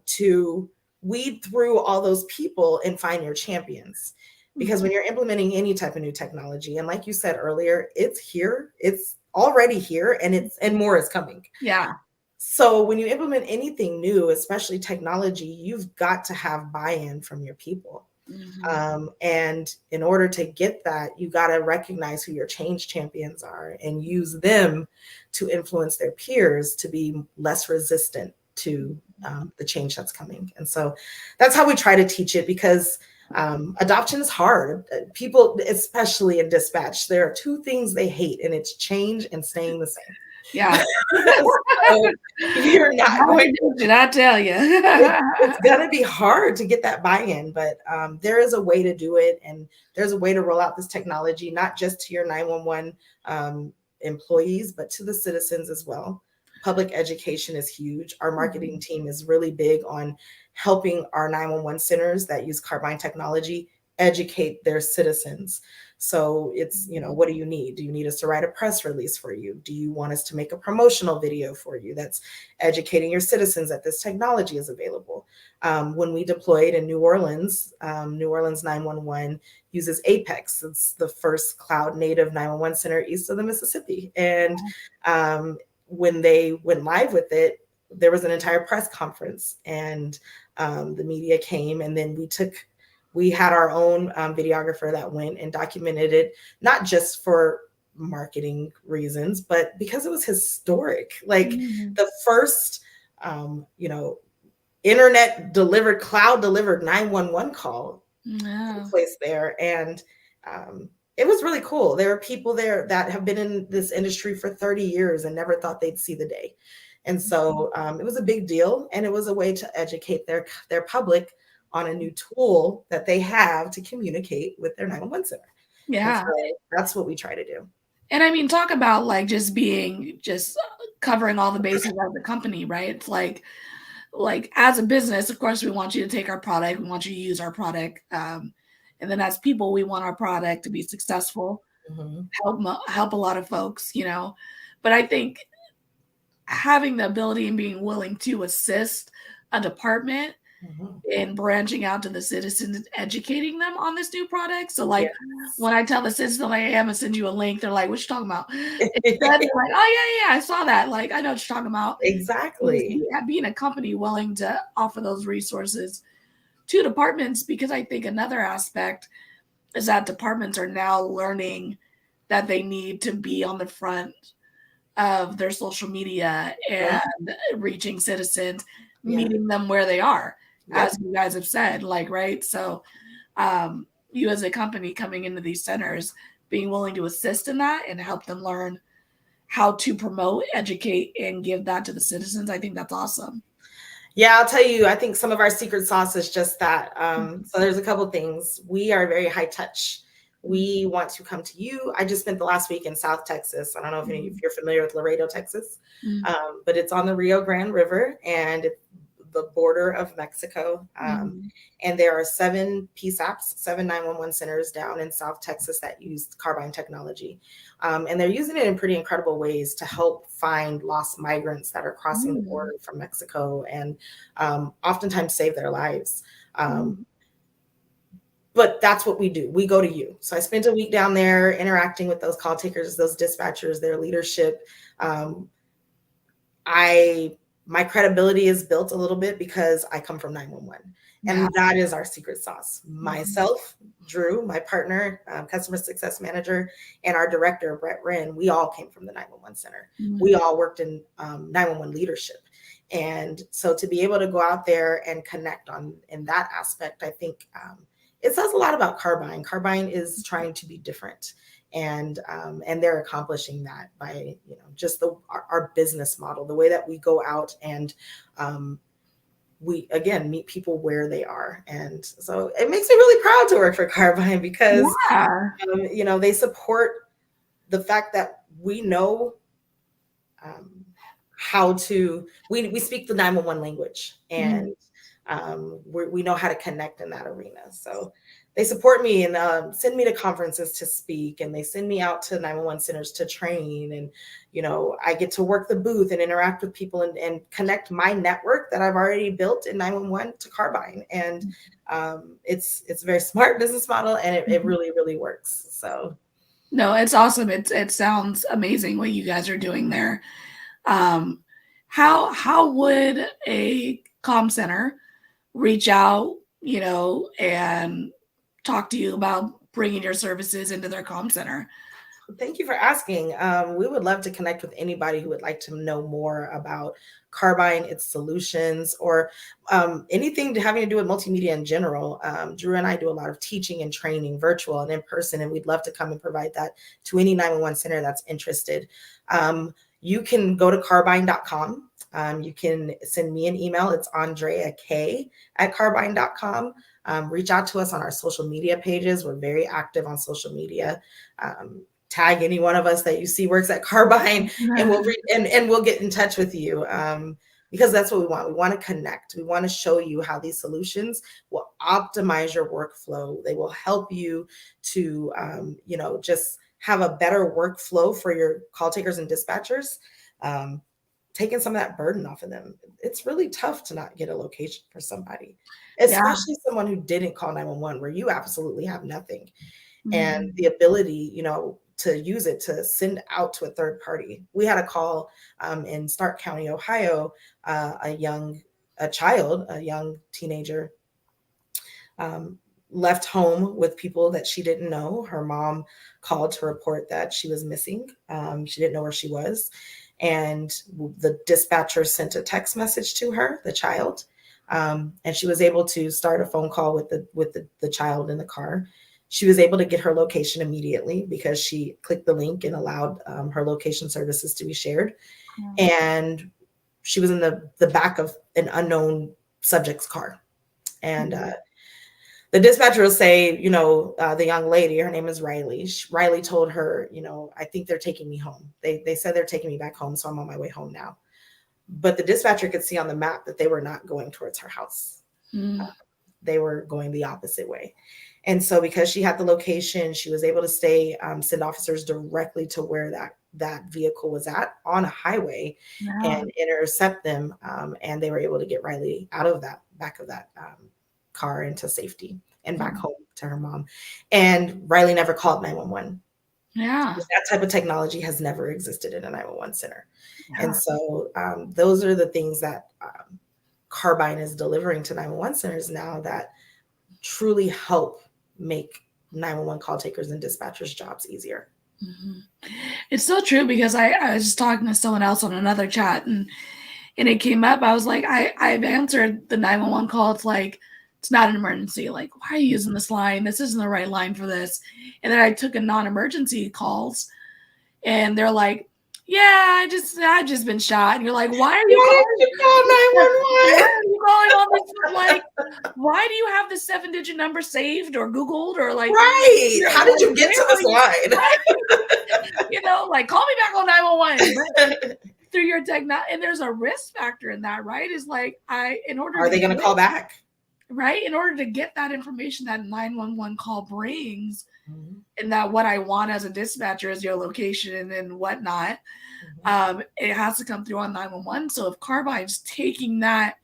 to weed through all those people and find your champions. Because when you're implementing any type of new technology, and like you said earlier, it's here, it's already here, and more is coming. Yeah. So when you implement anything new, especially technology, you've got to have buy-in from your people. And in order to get that, you got to recognize who your change champions are and use them to influence their peers to be less resistant to the change that's coming. And so that's how we try to teach it, because adoption is hard. People, especially in dispatch, there are two things they hate, and it's change and staying the same. Yeah. So you're not going to, did I tell you? it's gonna be hard to get that buy-in, but there is a way to do it, and there's a way to roll out this technology, not just to your 911 employees, but to the citizens as well. Public education is huge. Our marketing team is really big on helping our 911 centers that use Carbyne technology educate their citizens. So it's, what do you need? Do you need us to write a press release for you? Do you want us to make a promotional video for you that's educating your citizens that this technology is available? When we deployed in New Orleans 911 uses Apex. It's the first cloud native 911 center east of the Mississippi. And when they went live with it, there was an entire press conference, and the media came, and then we had our own videographer that went and documented it, not just for marketing reasons, but because it was historic. Like the first, internet delivered, cloud delivered 911 call took place there. And it was really cool. There are people there that have been in this industry for 30 years and never thought they'd see the day. And so it was a big deal, and it was a way to educate their public on a new tool that they have to communicate with their 911 center. Yeah. So that's what we try to do. And I mean, talk about like just covering all the bases of the company, right? It's like as a business, of course, we want you to take our product. We want you to use our product. And then as people, we want our product to be successful, help a lot of folks, But I think having the ability and being willing to assist a department in branching out to the citizens and educating them on this new product. So like when I tell the citizens, like, hey, I'm gonna send you a link, they're like, what you talking about? They're like, oh yeah, I saw that. Like, I know what you're talking about. Exactly. Being a company willing to offer those resources to departments, because I think another aspect is that departments are now learning that they need to be on the front of their social media and reaching citizens, meeting them where they are, as you guys have said, like, right? So you as a company coming into these centers, being willing to assist in that and help them learn how to promote, educate, and give that to the citizens, I think that's awesome. Yeah, I'll tell you, I think some of our secret sauce is just that. So there's a couple things. We are very high touch. We want to come to you. I just spent the last week in South Texas. I don't know if you're familiar with Laredo, Texas, but it's on the Rio Grande River, and it's the border of Mexico. And there are 7 PSAPs, 7 911 centers down in South Texas that use Carbyne technology. And they're using it in pretty incredible ways to help find lost migrants that are crossing the border from Mexico, and oftentimes save their lives. But that's what we do. We go to you. So I spent a week down there interacting with those call takers, those dispatchers, their leadership. My credibility is built a little bit because I come from 911. And that is our secret sauce. Myself, Drew, my partner, customer success manager, and our director, Brett Wren, we all came from the 911 center. We all worked in 911 leadership. And so to be able to go out there and connect in that aspect, I think it says a lot about Carbyne. Carbyne is trying to be different. And they're accomplishing that by just our business model, the way that we go out and we again meet people where they are. And so it makes me really proud to work for Carbyne because they support the fact that we know how to we speak the 911 language, and we know how to connect in that arena. So they support me and send me to conferences to speak, and they send me out to 911 centers to train. And, I get to work the booth and interact with people and connect my network that I've already built in 911 to Carbyne. And it's a very smart business model, and it really, really works. So. No, it's awesome. It sounds amazing what you guys are doing there. How would a comm center reach out, and talk to you about bringing your services into their comm center? Thank you for asking. We would love to connect with anybody who would like to know more about Carbyne, its solutions, or anything having to do with multimedia in general. Drew and I do a lot of teaching and training, virtual and in person, and we'd love to come and provide that to any 911 center that's interested. You can go to carbyne.com. You can send me an email. It's Andrea K at carbyne.com. Reach out to us on our social media pages. We're very active on social media. Tag any one of us that you see works at Carbyne, and we'll get in touch with you, because that's what we want. We want to connect. We want to show you how these solutions will optimize your workflow. They will help you to, just have a better workflow for your call takers and dispatchers, taking some of that burden off of them. It's really tough to not get a location for somebody, especially someone who didn't call 911, where you absolutely have nothing. And the ability, to use it to send out to a third party. We had a call in Stark County, Ohio, a young teenager left home with people that she didn't know. Her mom called to report that she was missing. She didn't know where she was. And the dispatcher sent a text message to her, the child, and she was able to start a phone call with the child in the car. She was able to get her location immediately because she clicked the link and allowed her location services to be shared. And she was in the back of an unknown subject's car. And the dispatcher will say, the young lady, her name is Riley. Riley told her, I think they're taking me home. They said they're taking me back home, so I'm on my way home now. But the dispatcher could see on the map that they were not going towards her house. They were going the opposite way. And so because she had the location, she was able to send officers directly to where that vehicle was at on a highway and intercept them. And they were able to get Riley out of that back of that car into safety and back home to her mom. And Riley never called 911. Yeah. That type of technology has never existed in a 911 center. And so those are the things that Carbyne is delivering to 911 centers now that truly help make 911 call takers and dispatchers' jobs easier. It's so true, because I was just talking to someone else on another chat, and it came up. I was like, I've answered the 911 call. It's like, it's not an emergency. Like, why are you using this line? This isn't the right line for this. And then I took a non-emergency calls, and they're like, I just been shot. And you're like, why are you calling on this? Like, why do you have this 7-digit number saved or Googled or like? Right. How did you get to this line? Like, call me back on 911. Through your technology, and there's a risk factor in that, right? Is like, are they going to call back? Right. In order to get that information that 911 call brings, and that what I want as a dispatcher is your location and whatnot, it has to come through on 911. So if Carbyne's taking that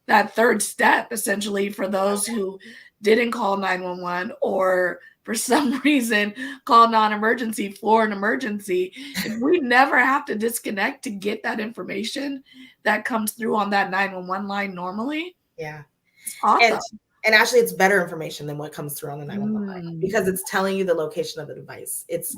third step, essentially, for those who didn't call 911 or for some reason call non-emergency for an emergency, if we never have to disconnect to get that information that comes through on that 911 line normally. It's awesome. And actually, it's better information than what comes through on the 911 line, because it's telling you the location of the device. It's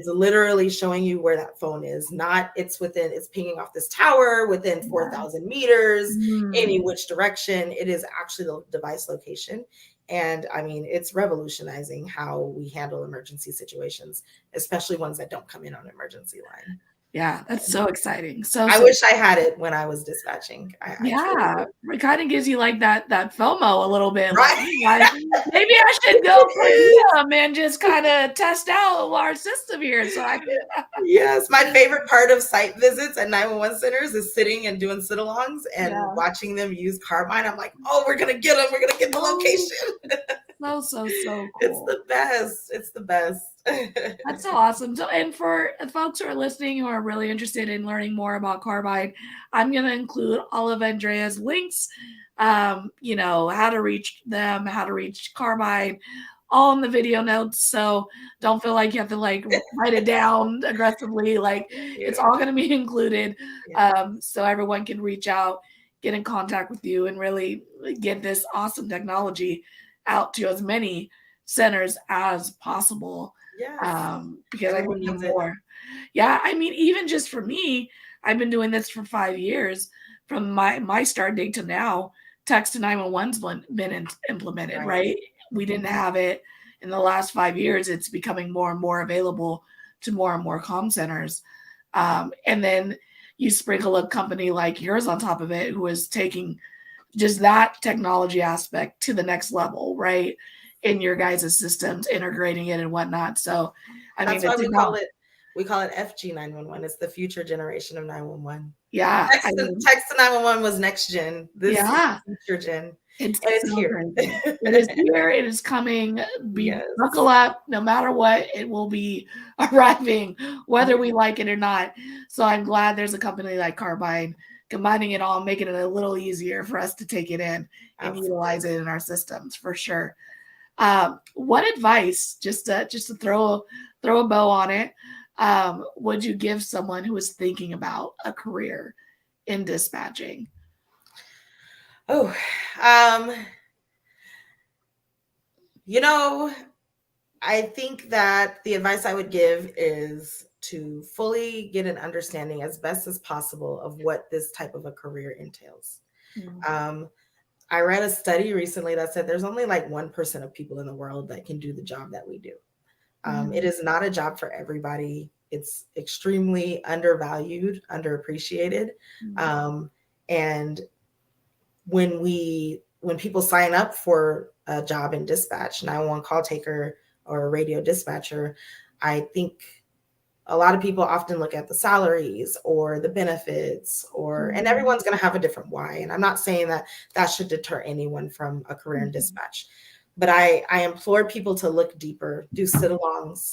literally showing you where that phone is. It's pinging off this tower within 4,000 meters, any which direction. It is actually the device location. And I mean, it's revolutionizing how we handle emergency situations, especially ones that don't come in on an emergency line. Yeah, that's so exciting. So, I wish I had it when I was dispatching. I truly yeah, do. it kind of gives you like that FOMO a little bit. Like, Right. maybe I should go per diem and just kind of test out our system here. So I can. Yes, my favorite part of site visits at 911 centers is sitting and doing sit-alongs and Yeah. watching them use Carbyne. I'm like, oh, we're gonna get them. We're gonna get the location. So cool. It's the best. It's the best. That's so awesome. So, and for folks who are listening who are really interested in learning more about Carbyne, I'm going to include all of Andrea's links, you know, how to reach them, how to reach Carbyne, all in the video notes. So don't feel like you have to like write it down aggressively. Like it's all going to be included. So everyone can reach out, get in contact with you, and really get this awesome technology out to as many centers as possible. Yes. Because I Everyone think the needs it. more, yeah, I mean, even just for me, I've been doing this for 5 years from my start date to now. Text to 911's been implemented, right? We didn't have it in the last 5 years. It's becoming more and more available to more and more comm centers. And then you sprinkle a company like yours on top of it, who is taking just that technology aspect to the next level, right? In your guys' systems, integrating it and whatnot. So, I mean, That's why we call it FG 911. It's the future generation of 911. Yeah, Text to 911 was next gen. This is future gen. It's so here. It is here. It is coming. Buckle up. No matter what, it will be arriving, whether we like it or not. So I'm glad there's a company like Carbyne combining it all, making it a little easier for us to take it in and utilize it in our systems for sure. What advice, just to throw a bow on it, would you give someone who is thinking about a career in dispatching? Oh, you know, I think that the advice I would give is to fully get an understanding as best as possible of what this type of a career entails. I read a study recently that said there's only like 1% of people in the world that can do the job that we do. It is not a job for everybody. It's extremely undervalued, underappreciated. And when people sign up for a job in dispatch, 911 call taker or a radio dispatcher, I think a lot of people often look at the salaries or the benefits, and everyone's going to have a different why. And I'm not saying that should deter anyone from a career in dispatch, but I implore people to look deeper, do sit-alongs,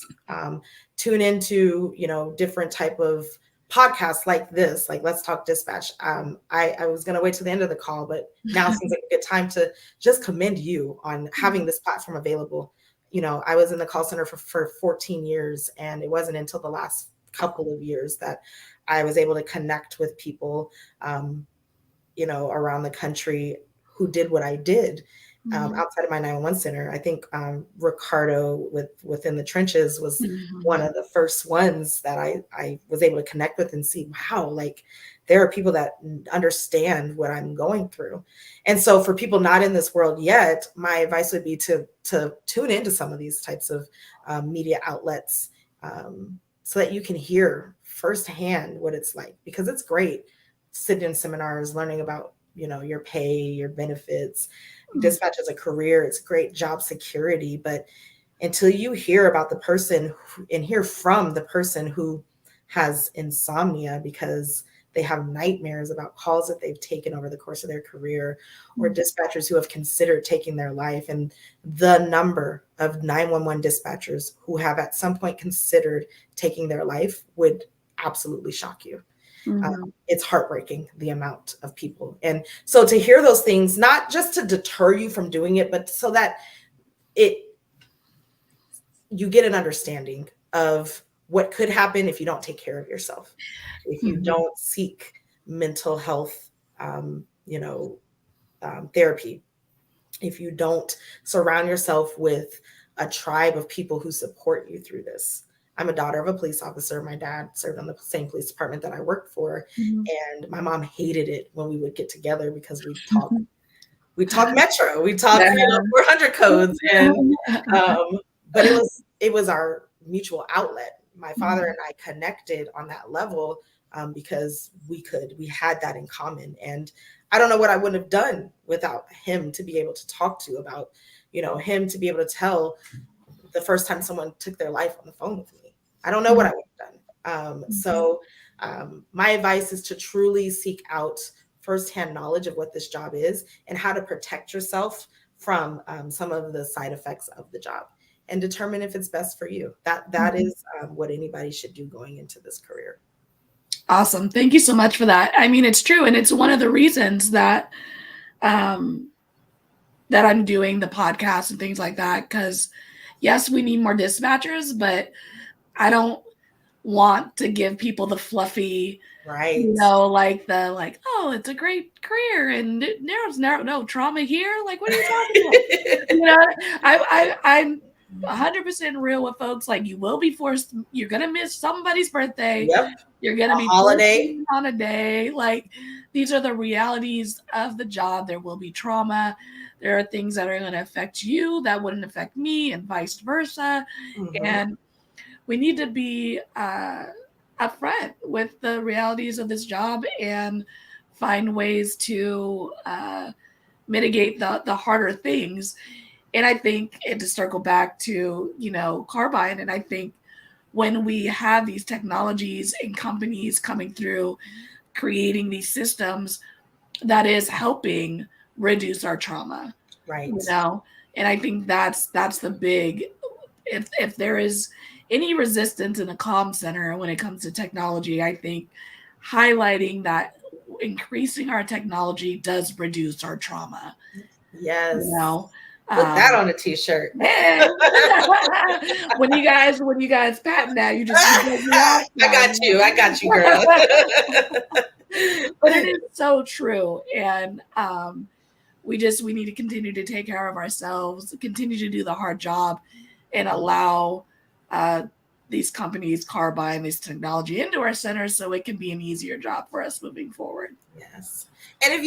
tune into, different type of podcasts like this, like Let's Talk Dispatch. I was going to wait till the end of the call, but now seems like a good time to just commend you on having this platform available. I was in the call center for 14 years, and it wasn't until the last couple of years that I was able to connect with people, around the country who did what I did. Outside of my 911 center. I think Ricardo within the trenches was one of the first ones that I was able to connect with and see, wow, like there are people that understand what I'm going through. And so for people not in this world yet, my advice would be to tune into some of these types of media outlets so that you can hear firsthand what it's like, because it's great sitting in seminars, learning about, your pay, your benefits. Dispatch as a career, it's great job security, but until you hear about the person and hear from the person who has insomnia because they have nightmares about calls that they've taken over the course of their career, or dispatchers who have considered taking their life, and the number of 911 dispatchers who have at some point considered taking their life would absolutely shock you. It's heartbreaking, the amount of people. And so to hear those things, not just to deter you from doing it, but so that you get an understanding of what could happen if you don't take care of yourself, if you don't seek mental health, therapy, if you don't surround yourself with a tribe of people who support you through this. I'm a daughter of a police officer. My dad served on the same police department that I worked for. And my mom hated it when we would get together because we talk Metro, we talk 400 codes, and but it was our mutual outlet. my father and I connected on that level because we had that in common. And I don't know what I wouldn't have done without him to be able to talk to about, him to be able to tell the first time someone took their life on the phone with me. I don't know what I would have done. So my advice is to truly seek out firsthand knowledge of what this job is and how to protect yourself from some of the side effects of the job, and determine if it's best for you. That is what anybody should do going into this career. Awesome. Thank you so much for that. I mean, it's true. And it's one of the reasons that that I'm doing the podcast and things like that. Because yes, we need more dispatchers, but I don't want to give people the fluffy, right? Like oh, it's a great career and there's no trauma here. Like, what are you talking about? I'm 100% real with folks. Like, you will be forced. You're gonna miss somebody's birthday. Yep. You're gonna be holiday on a day. Like, these are the realities of the job. There will be trauma. There are things that are going to affect you that wouldn't affect me, and vice versa. And we need to be upfront with the realities of this job and find ways to mitigate the harder things. And I think, and to circle back to, Carbyne, and I think when we have these technologies and companies coming through, creating these systems, that is helping reduce our trauma. Right. And I think that's the big, if there is any resistance in a comm center when it comes to technology, I think highlighting that increasing our technology does reduce our trauma. Yes. Put that on a t-shirt. when you guys patent that, you just I got you, girl. But it is so true. And we need to continue to take care of ourselves, continue to do the hard job, and allow these companies, Carbyne, this technology into our centers so it can be an easier job for us moving forward. Yes. And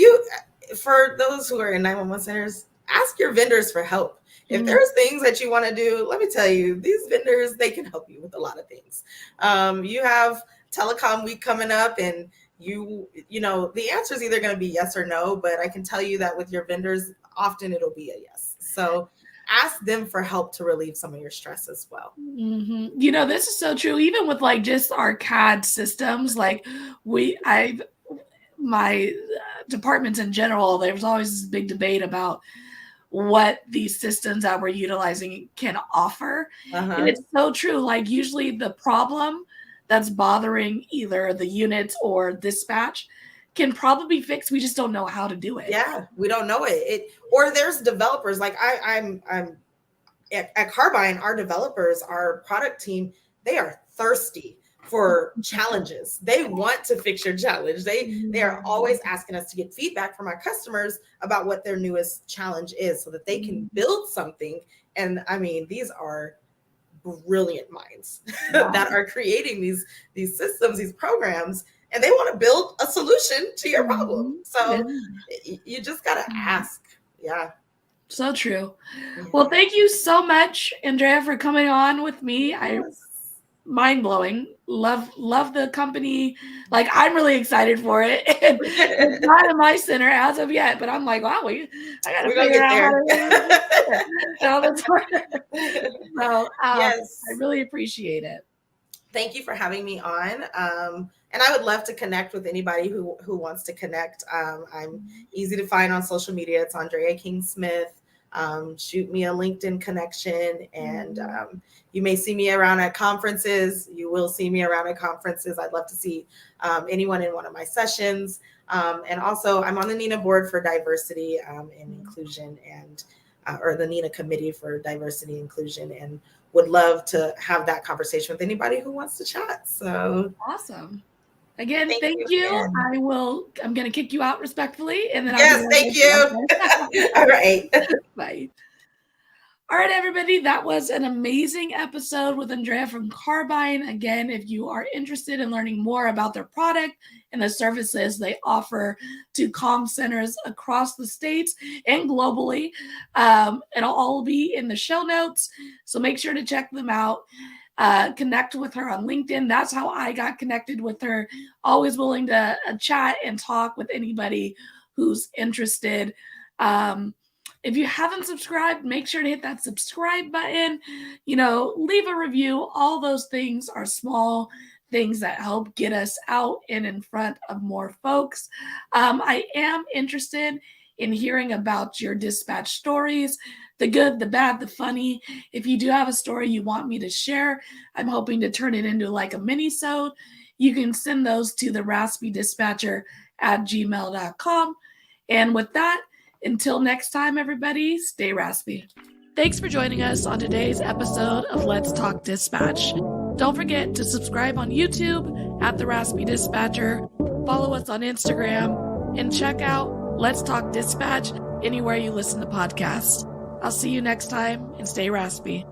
for those who are in 911 centers, ask your vendors for help. If there's things that you want to do, let me tell you, these vendors, they can help you with a lot of things. You have Telecom Week coming up, and the answer is either going to be yes or no, but I can tell you that with your vendors, often it'll be a yes. So ask them for help to relieve some of your stress as well. This is so true. Even with just our CAD systems, my departments in general, there was always this big debate about what these systems that we're utilizing can offer. And it's so true. Usually the problem that's bothering either the units or dispatch can probably be fixed. We just don't know how to do it. Yeah, we don't know it. Or there's developers. I'm at Carbyne, our developers, our product team, they are thirsty for challenges. They want to fix your challenge. They are always asking us to get feedback from our customers about what their newest challenge is so that they can build something. And I mean, these are brilliant minds that are creating these systems, these programs, and they want to build a solution to your problem. So you just got to ask. Yeah. So true. Well, thank you so much, Andrea, for coming on with me. Mind blowing. Love the company. I'm really excited for it. And it's not in my center as of yet, but I'm like, wow, I gotta figure out how to So yes. I really appreciate it. Thank you for having me on. And I would love to connect with anybody who wants to connect. I'm easy to find on social media. It's Andrea King-Smith. Shoot me a LinkedIn connection, and you may see me around at conferences. You will see me around at conferences. I'd love to see anyone in one of my sessions. And also, I'm on the NINA board for diversity and inclusion, and or the NINA committee for diversity and inclusion, and would love to have that conversation with anybody who wants to chat. So awesome. Again, thank you. I'm going to kick you out respectfully. And then thank you. All right. Bye. All right, everybody. That was an amazing episode with Andrea from Carbyne. Again, if you are interested in learning more about their product and the services they offer to comm centers across the states and globally, it'll all be in the show notes. So make sure to check them out. connect with her on LinkedIn. That's how I got connected with her. Always willing to chat and talk with anybody who's interested. If you haven't subscribed, make sure to hit that subscribe button, leave a review. All those things are small things that help get us out and in front of more folks. I am interested in hearing about your dispatch stories, the good, the bad, the funny. If you do have a story you want me to share, I'm hoping to turn it into like a mini-sode. You can send those to the raspydispatcher@gmail.com. And with that, until next time, everybody, stay raspy. Thanks for joining us on today's episode of Let's Talk Dispatch. Don't forget to subscribe on YouTube at The Raspy Dispatcher, follow us on Instagram, and check out Let's Talk Dispatch anywhere you listen to podcasts. I'll see you next time, and stay raspy.